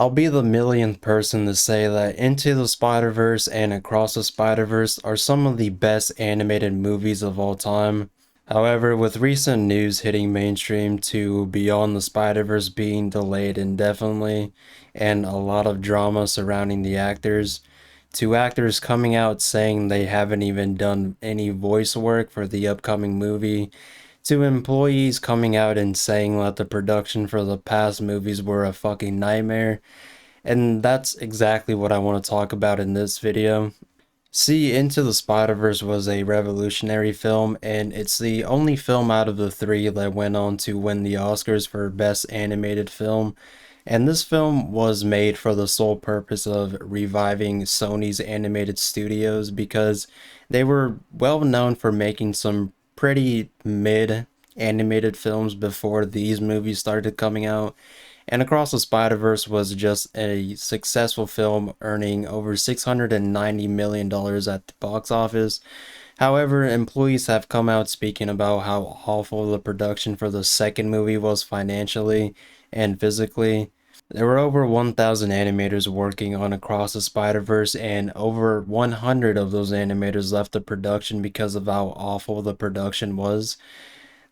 I'll be the millionth person to say that Into the Spider-Verse and Across the Spider-Verse are some of the best animated movies of all time. However, with recent news hitting mainstream to Beyond the Spider-Verse being delayed indefinitely, and a lot of drama surrounding the actors, to actors coming out saying they haven't even done any voice work for the upcoming movie, to employees coming out and saying that the production for the past movies were a fucking nightmare. And that's exactly what I want to talk about in this video. See, Into the Spider-Verse was a revolutionary film, and it's the only film out of the three that went on to win the Oscars for Best Animated Film. And this film was made for the sole purpose of reviving Sony's animated studios because they were well known for making some pretty mid animated films before these movies started coming out. And Across the Spider-Verse was just a successful film, earning over $690 million at the box office. However, employees have come out speaking about how awful the production for the second movie was financially and physically. There were over 1,000 animators working on Across the Spider-Verse, and over 100 of those animators left the production because of how awful the production was.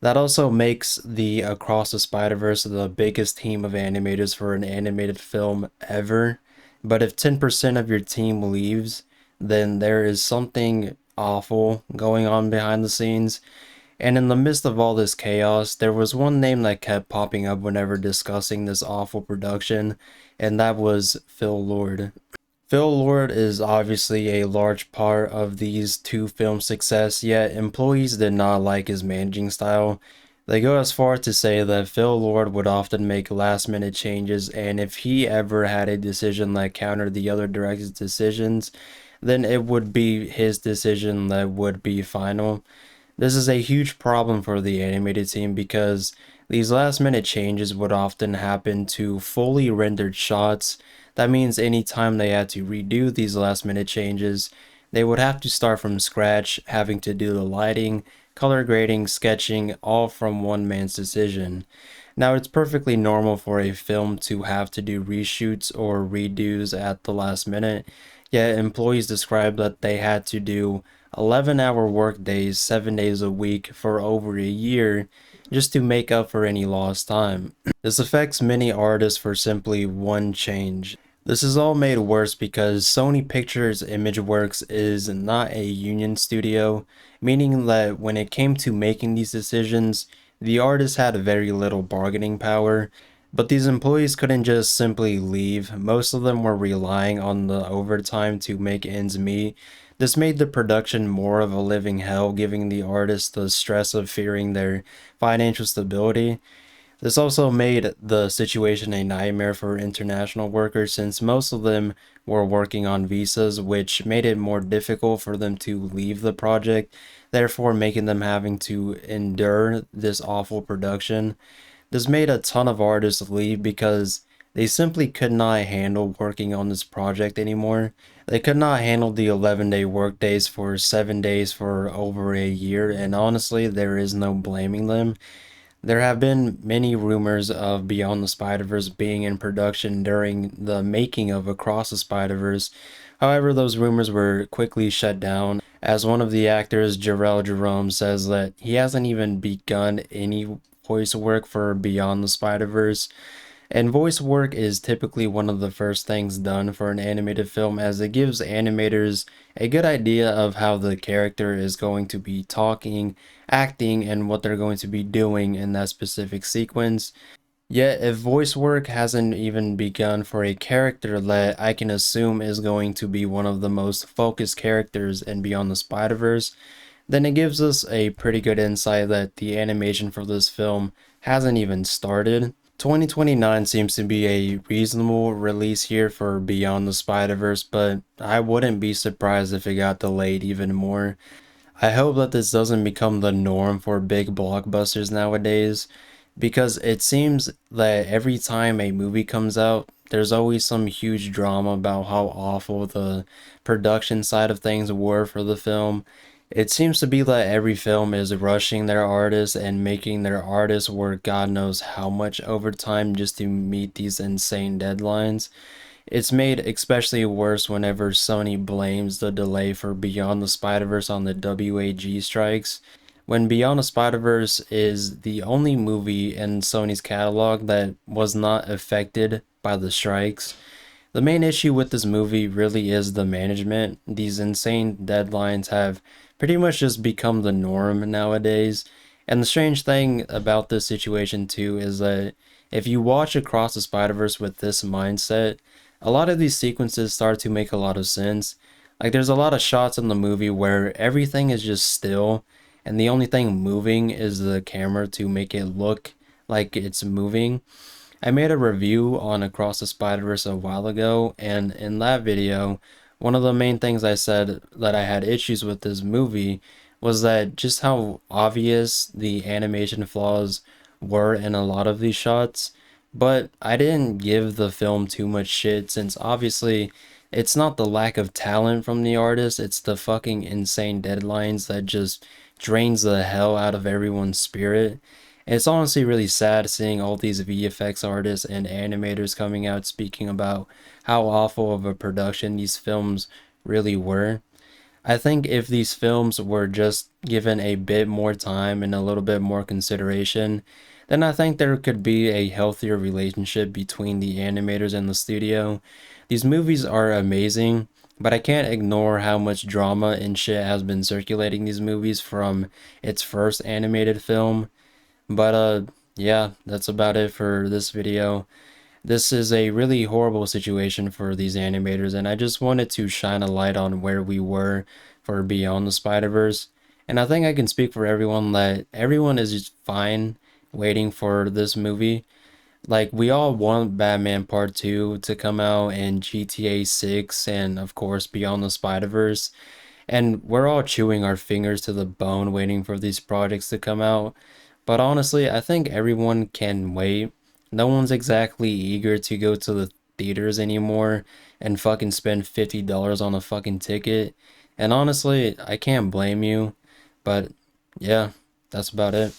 That also makes the Across the Spider-Verse the biggest team of animators for an animated film ever. But if 10% of your team leaves, then there is something awful going on behind the scenes. And in the midst of all this chaos, there was one name that kept popping up whenever discussing this awful production, and that was Phil Lord. Phil Lord is obviously a large part of these two films' success, yet employees did not like his managing style. They go as far to say that Phil Lord would often make last minute changes, and if he ever had a decision that countered the other director's decisions, then it would be his decision that would be final. This is a huge problem for the animated team because these last minute changes would often happen to fully rendered shots. That means anytime they had to redo these last minute changes, they would have to start from scratch, having to do the lighting, color grading, sketching, all from one man's decision. Now, it's perfectly normal for a film to have to do reshoots or redos at the last minute, yet employees described that they had to do 11-hour work days, 7 days a week for over a year just to make up for any lost time. This affects many artists for simply one change. This is all made worse because Sony Pictures Imageworks is not a union studio, meaning that when it came to making these decisions, the artists had very little bargaining power. But these employees couldn't just simply leave. Most of them were relying on the overtime to make ends meet. This made the production more of a living hell, giving the artists the stress of fearing their financial stability. This also made the situation a nightmare for international workers since most of them were working on visas, which made it more difficult for them to leave the project, therefore making them having to endure this awful production. This made a ton of artists leave because they simply could not handle working on this project anymore. They could not handle the 11-day workdays for 7 days for over a year, and honestly, there is no blaming them. There have been many rumors of Beyond the Spider-Verse being in production during the making of Across the Spider-Verse. However, those rumors were quickly shut down, as one of the actors, Jarrell Jerome, says that he hasn't even begun any voice work for Beyond the Spider-Verse. And voice work is typically one of the first things done for an animated film, as it gives animators a good idea of how the character is going to be talking, acting, and what they're going to be doing in that specific sequence. Yet, if voice work hasn't even begun for a character that I can assume is going to be one of the most focused characters in Beyond the Spider-Verse, then it gives us a pretty good insight that the animation for this film hasn't even started. 2029 seems to be a reasonable release here for Beyond the Spider-Verse, but I wouldn't be surprised if it got delayed even more. I hope that this doesn't become the norm for big blockbusters nowadays, because it seems that every time a movie comes out, there's always some huge drama about how awful the production side of things were for the film. It seems to be that every film is rushing their artists and making their artists work God knows how much overtime just to meet these insane deadlines. It's made especially worse whenever Sony blames the delay for Beyond the Spider-Verse on the WAG strikes, when Beyond the Spider-Verse is the only movie in Sony's catalog that was not affected by the strikes. The main issue with this movie really is the management. These insane deadlines have pretty much just become the norm nowadays. And the strange thing about this situation too is that if you watch Across the Spider-Verse with this mindset, a lot of these sequences start to make a lot of sense. Like there's a lot of shots in the movie where everything is just still and the only thing moving is the camera to make it look like it's moving. I made a review on Across the Spider-Verse a while ago, and in that video, one of the main things I said that I had issues with this movie was that just how obvious the animation flaws were in a lot of these shots. But I didn't give the film too much shit since obviously it's not the lack of talent from the artist, it's the fucking insane deadlines that just drains the hell out of everyone's spirit. It's honestly really sad seeing all these VFX artists and animators coming out speaking about how awful of a production these films really were. I think if these films were just given a bit more time and a little bit more consideration, then I think there could be a healthier relationship between the animators and the studio. These movies are amazing, but I can't ignore how much drama and shit has been circulating these movies from its first animated film. But yeah, that's about it for this video. This is a really horrible situation for these animators, and I just wanted to shine a light on where we were for Beyond the Spider-Verse. And I think I can speak for everyone that everyone is just fine waiting for this movie. Like, we all want Batman Part 2 to come out and GTA 6 and, of course, Beyond the Spider-Verse. And we're all chewing our fingers to the bone waiting for these projects to come out. But honestly, I think everyone can wait. No one's exactly eager to go to the theaters anymore and fucking spend $50 on a fucking ticket. And honestly, I can't blame you. But yeah, that's about it.